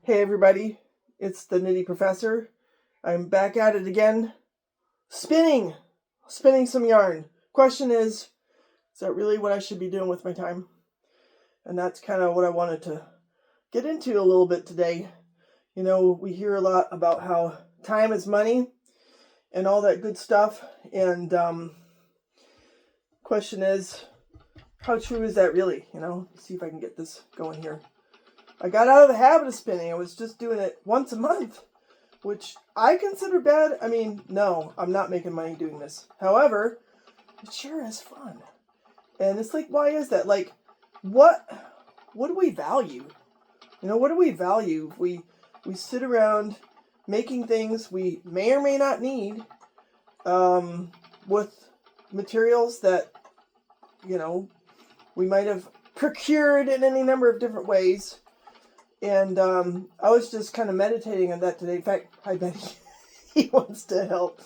Hey everybody, it's the Nitty Professor. I'm back at it again. Spinning some yarn. Question is that really what I should be doing with my time? And that's kind of what I wanted to get into a little bit today. You know, we hear a lot about how time is money and all that good stuff. And question is, how true is that really? You know, see if I can get this going here. I got out of the habit of spinning. I was just doing it once a month, which I consider bad. I mean, no, I'm not making money doing this. However, it sure is fun. And it's like, why is that? Like, what do we value? You know, what do we value? We sit around making things we may or may not need with materials that, you know, we might have procured in any number of different ways. And I was just kind of meditating on that today. In fact, hi Betty, he wants to help.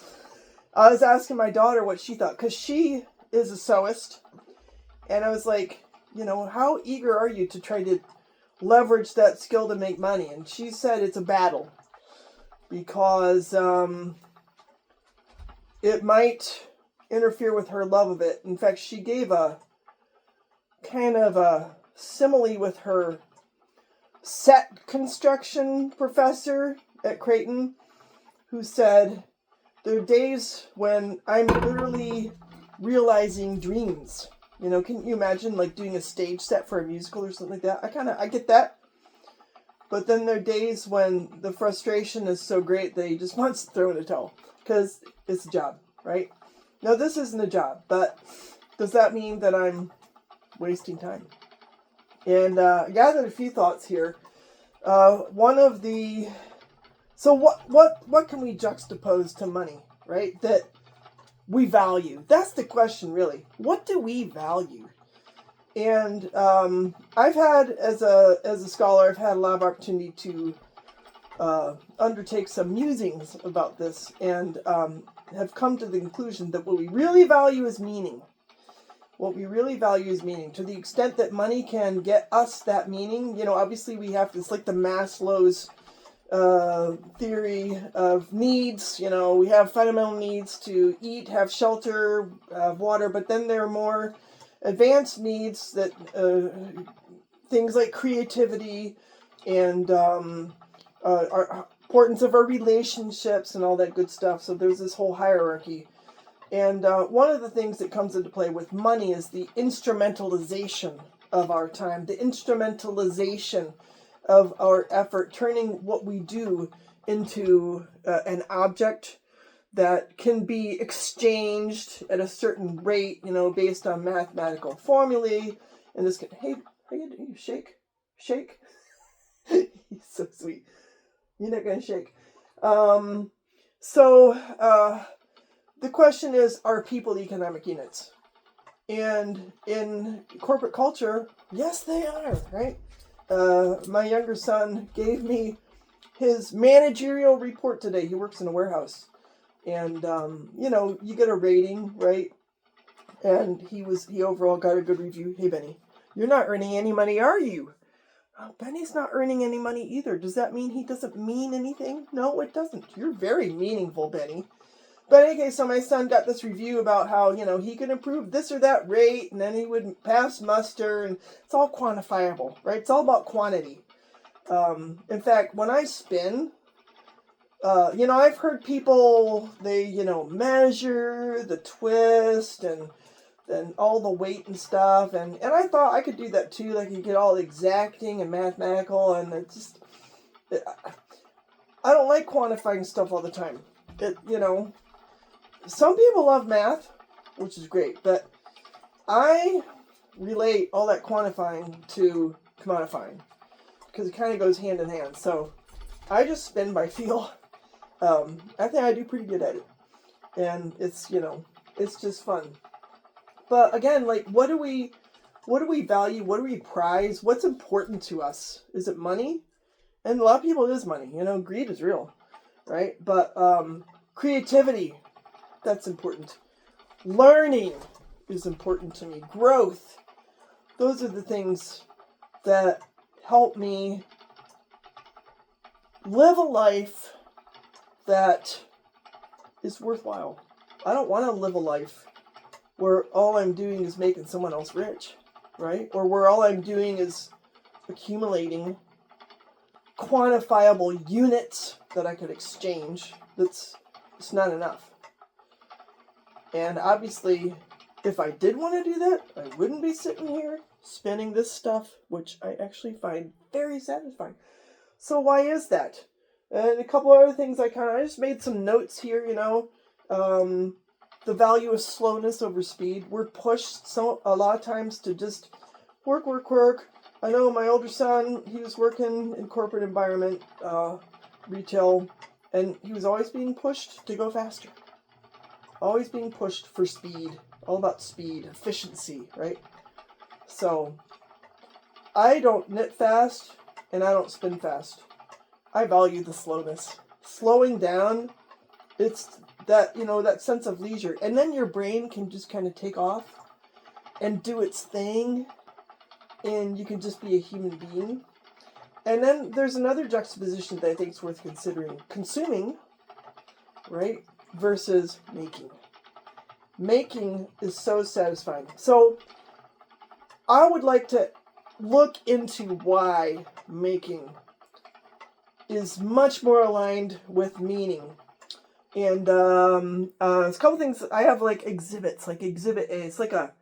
I was asking my daughter what she thought, because she is a sewist. And I was like, you know, how eager are you to try to leverage that skill to make money? And she said it's a battle, because it might interfere with her love of it. In fact, she gave a kind of a simile with her set construction professor at Creighton, who said, there are days when I'm literally realizing dreams. You know, can you imagine like doing a stage set for a musical or something like that? I get that. But then there are days when the frustration is so great that he just wants to throw in a towel, because it's a job, right? Now, this isn't a job, but does that mean that I'm wasting time? And I gathered a few thoughts here. So what can we juxtapose to money, right? That we value. That's the question, really. What do we value? And I've had, as a scholar, I've had a lot of opportunity to undertake some musings about this, and have come to the conclusion that what we really value is meaning. What we really value is meaning. To the extent that money can get us that meaning, you know, obviously we have, it's like the Maslow's theory of needs. You know, we have fundamental needs to eat, have shelter, have water, but then there are more advanced needs that, things like creativity and our importance of our relationships and all that good stuff. So there's this whole hierarchy. And one of the things that comes into play with money is the instrumentalization of our time, the instrumentalization of our effort, turning what we do into an object that can be exchanged at a certain rate, you know, based on mathematical formulae. And this can, hey, how you doing? Shake? He's so sweet. You're not going to shake. The question is, are people economic units? And in corporate culture, yes, they are, right? My younger son gave me his managerial report today. He works in a warehouse. And, you know, you get a rating, right? And he overall got a good review. Hey, Benny, you're not earning any money, are you? Oh, Benny's not earning any money either. Does that mean he doesn't mean anything? No, it doesn't. You're very meaningful, Benny. But anyway, so my son got this review about how, you know, he could improve this or that rate, and then he would pass muster, and it's all quantifiable, right? It's all about quantity. In fact, when I spin, you know, I've heard people, they, you know, measure the twist and all the weight and stuff, and I thought I could do that too, like you get all exacting and mathematical, and I don't like quantifying stuff all the time. You know, some people love math, which is great, but I relate all that quantifying to commodifying, because it kind of goes hand in hand. So I just spin by feel. I think I do pretty good at it, and it's, you know, it's just fun. But again, like, what do we value? What do we prize? What's important to us? Is it money? And a lot of people, it is money. You know, greed is real, right? But creativity, that's important. Learning is important to me. Growth, those are the things that help me live a life that is worthwhile. I don't want to live a life where all I'm doing is making someone else rich, right? Or where all I'm doing is accumulating quantifiable units that I could exchange. It's not enough. And obviously, if I did want to do that, I wouldn't be sitting here spinning this stuff, which I actually find very satisfying. So why is that? And a couple other things I just made some notes here, the value of slowness over speed. We're pushed a lot of times to just work. I know my older son, he was working in corporate environment, retail, and he was always being pushed to go faster. Always being pushed for speed. All about speed, efficiency, right? So, I don't knit fast, and I don't spin fast. I value the slowness. Slowing down, it's that, that sense of leisure. And then your brain can just kind of take off and do its thing, and you can just be a human being. And then there's another juxtaposition that I think is worth considering. Consuming, right, versus making. Making is so satisfying. So, I would like to look into why making is much more aligned with meaning. And there's a couple things. I have like exhibits, like Exhibit A. It's like a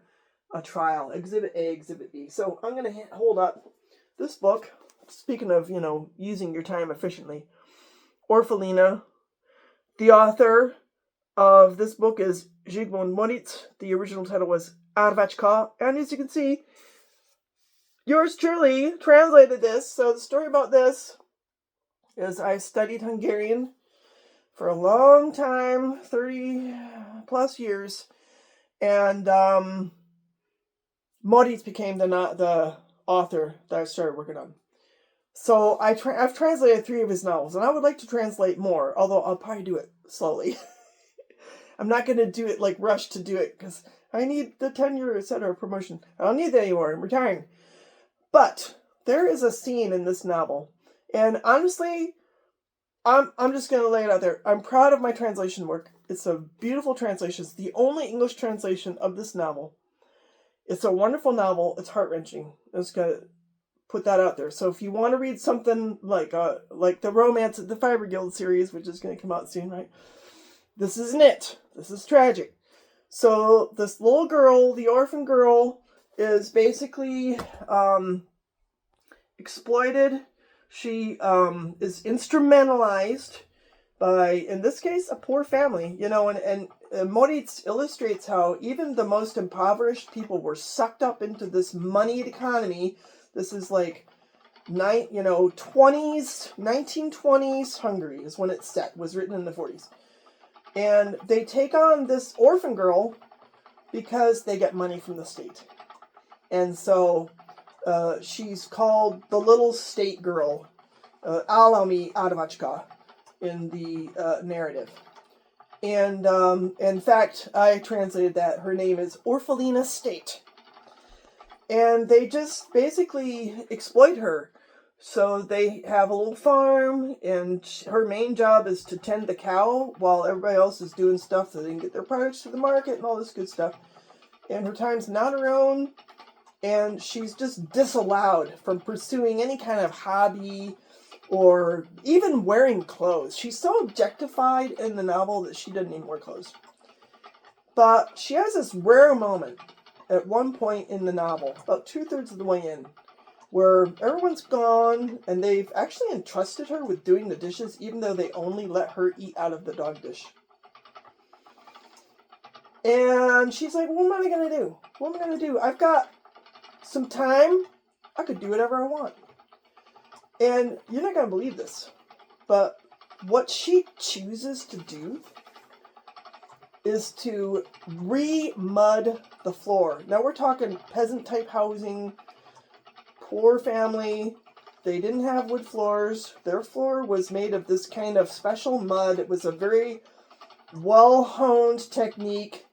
trial. Exhibit A, Exhibit B. So I'm going to hold up this book. Speaking of, using your time efficiently. Orphelina. The author of this book is Zygmunt Moritz. The original title was Arvachka. And as you can see, yours truly translated this. So the story about this is I studied Hungarian for a long time, 30 plus years, and Moritz became the author that I started working on. So I've translated 3 of his novels, and I would like to translate more, although I'll probably do it slowly. I'm not going to do it like rush to do it, because I need the tenure, etc. promotion. I don't need that anymore. I'm retiring. But there is a scene in this novel, and honestly, I'm just going to lay it out there. I'm proud of my translation work. It's a beautiful translation. It's the only English translation of this novel. It's a wonderful novel. It's heart-wrenching. I'm just going to put that out there. So if you want to read something like the Romance at the Fiber Guild series, which is going to come out soon, right? This isn't it. This is tragic. So this little girl, the orphan girl, is basically exploited. She is instrumentalized by, in this case, a poor family. And Moritz illustrates how even the most impoverished people were sucked up into this moneyed economy. This is like 1920s Hungary is when it's set. Was written in the 40s. And they take on this orphan girl because they get money from the state. And so she's called the little state girl, Alami Adavachka, in the narrative. And in fact, I translated that. Her name is Orphelina State. And they just basically exploit her. So they have a little farm, and her main job is to tend the cow while everybody else is doing stuff so they can get their products to the market and all this good stuff. And her time's not her own, and she's just disallowed from pursuing any kind of hobby or even wearing clothes. She's so objectified in the novel that she doesn't even wear clothes. But she has this rare moment at one point in the novel, about 2/3 of the way in, where everyone's gone, and they've actually entrusted her with doing the dishes, even though they only let her eat out of the dog dish. And she's like, what am I going to do? What am I going to do? I've got some time. I could do whatever I want. And you're not going to believe this, but what she chooses to do is to re-mud the floor. Now we're talking peasant-type housing, poor family. They didn't have wood floors. Their floor was made of this kind of special mud. It was a very well-honed technique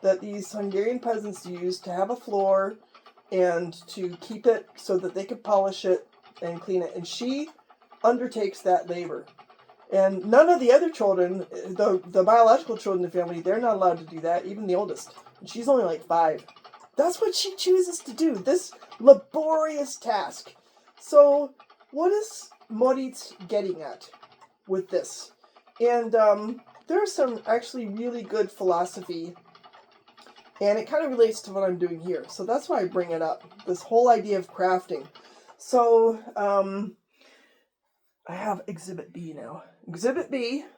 that these Hungarian peasants used to have a floor and to keep it so that they could polish it and clean it. And she undertakes that labor. And none of the other children, the biological children in the family, they're not allowed to do that, even the oldest. And she's only like 5. That's what she chooses to do, this laborious task. So what is Moritz getting at with this? And there's some actually really good philosophy, and it kind of relates to what I'm doing here. So that's why I bring it up, this whole idea of crafting. So I have Exhibit B now. Exhibit B, I'm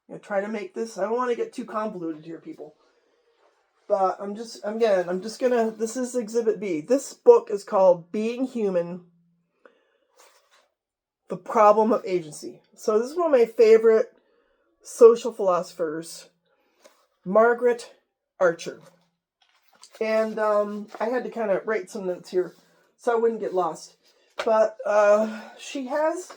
going to try to make this, I don't want to get too convoluted here, people. But this is Exhibit B. This book is called Being Human, The Problem of Agency. So this is one of my favorite social philosophers, Margaret Archer. And I had to kind of write some notes here so I wouldn't get lost. But she has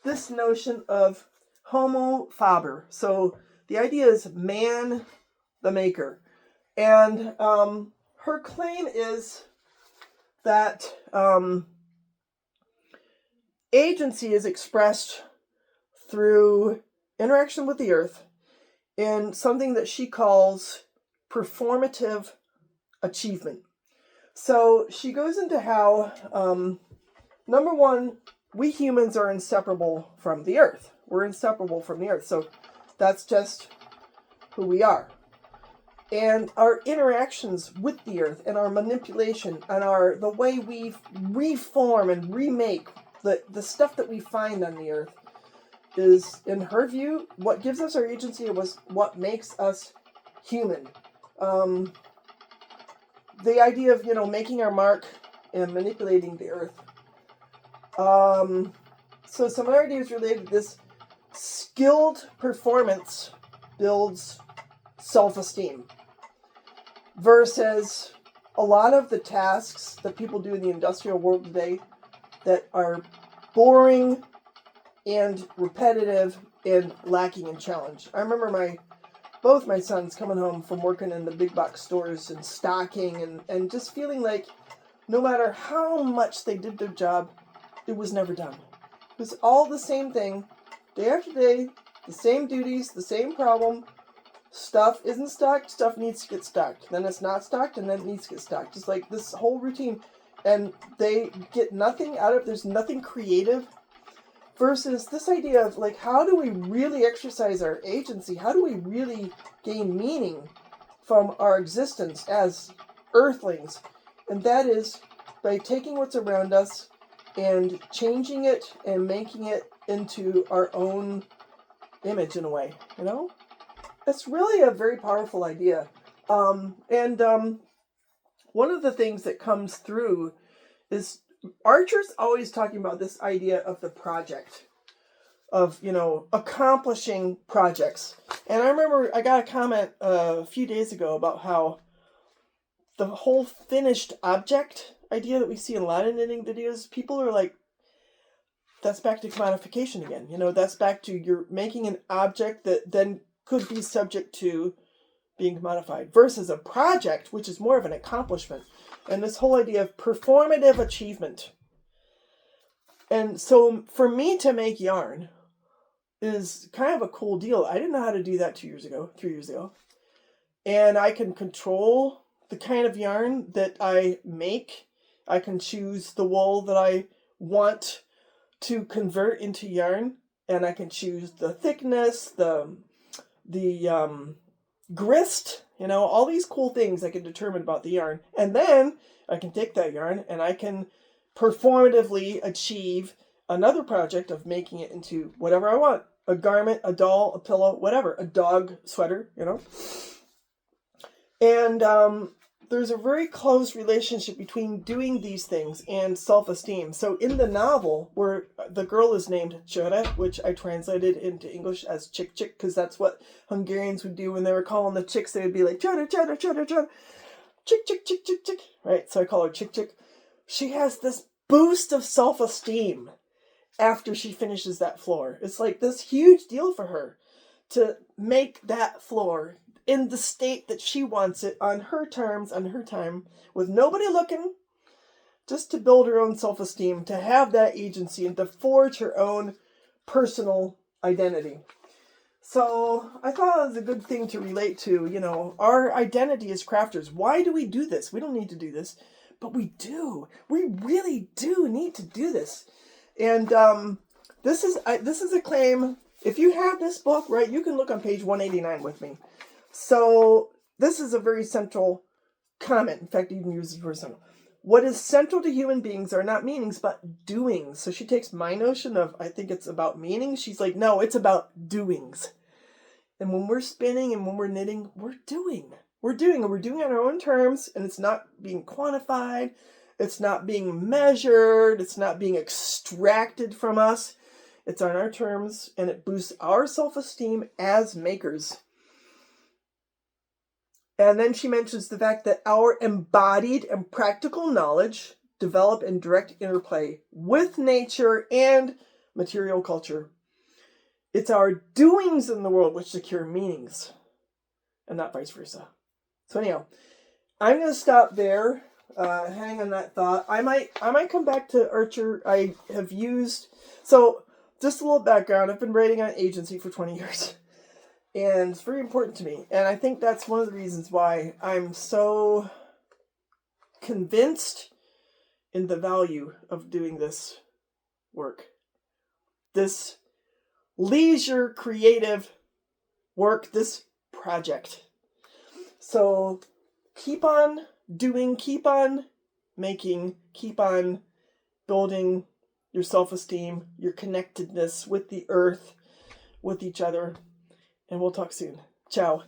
this notion of homo faber. So the idea is man the maker. And her claim is that agency is expressed through interaction with the earth in something that she calls performative achievement. So she goes into how, number one, we humans are inseparable from the earth. We're inseparable from the earth. So that's just who we are. And our interactions with the earth and our manipulation and the way we reform and remake the stuff that we find on the earth is, in her view, what gives us our agency was what makes us human. The idea of, making our mark and manipulating the earth. So some other ideas related to this: skilled performance builds self-esteem, versus a lot of the tasks that people do in the industrial world today that are boring and repetitive and lacking in challenge. I remember both my sons coming home from working in the big box stores and stocking and just feeling like no matter how much they did their job, it was never done. It was all the same thing, day after day, the same duties, the same problem. Stuff isn't stocked, stuff needs to get stocked. Then it's not stocked, and then it needs to get stocked. Just like this whole routine. And they get nothing out of it. There's nothing creative. Versus this idea of, how do we really exercise our agency? How do we really gain meaning from our existence as earthlings? And that is by taking what's around us and changing it and making it into our own image in a way, It's really a very powerful idea. One of the things that comes through is Archer's always talking about this idea of the project, of, accomplishing projects. And I remember I got a comment a few days ago about how the whole finished object idea that we see in a lot of knitting videos, people are like, that's back to commodification again. That's back to you're making an object that then could be subject to being commodified, versus a project, which is more of an accomplishment. And this whole idea of performative achievement. And so for me to make yarn is kind of a cool deal. I didn't know how to do that 3 years ago. And I can control the kind of yarn that I make. I can choose the wool that I want to convert into yarn. And I can choose the thickness, the grist, all these cool things I can determine about the yarn. And then I can take that yarn and I can performatively achieve another project of making it into whatever I want. A garment, a doll, a pillow, whatever. A dog sweater, And there's a very close relationship between doing these things and self-esteem. So in the novel, where the girl is named Csere, which I translated into English as Chick Chick, because that's what Hungarians would do when they were calling the chicks. They would be like, Csere, Csere, Csere, Csere, Chick Chick, Chick Chick, Chick. Right? So I call her Chick Chick. She has this boost of self-esteem after she finishes that floor. It's like this huge deal for her to make that floor in the state that she wants it, on her terms, on her time, with nobody looking, just to build her own self-esteem, to have that agency and to forge her own personal identity. So I thought it was a good thing to relate to, our identity as crafters. Why do we do this? We don't need to do this, but we do. We really do need to do this. And this is a claim. If you have this book, right, you can look on page 189 with me. So this is a very central comment. In fact, even uses the word central. What is central to human beings are not meanings, but doings. So she takes my notion of, I think it's about meanings. She's like, no, it's about doings. And when we're spinning and when we're knitting, we're doing. We're doing, and we're doing it on our own terms, and it's not being quantified. It's not being measured. It's not being extracted from us. It's on our terms, and it boosts our self-esteem as makers. And then she mentions the fact that our embodied and practical knowledge develop in direct interplay with nature and material culture. It's our doings in the world which secure meanings, and not vice versa. So anyhow, I'm going to stop there. Hang on that thought. I might come back to Archer. I have used... So, just a little background. I've been writing on agency for 20 years. And it's very important to me. And I think that's one of the reasons why I'm so convinced in the value of doing this work. This leisure creative work, this project. So keep on doing, keep on making, keep on building your self-esteem, your connectedness with the earth, with each other. And we'll talk soon. Ciao.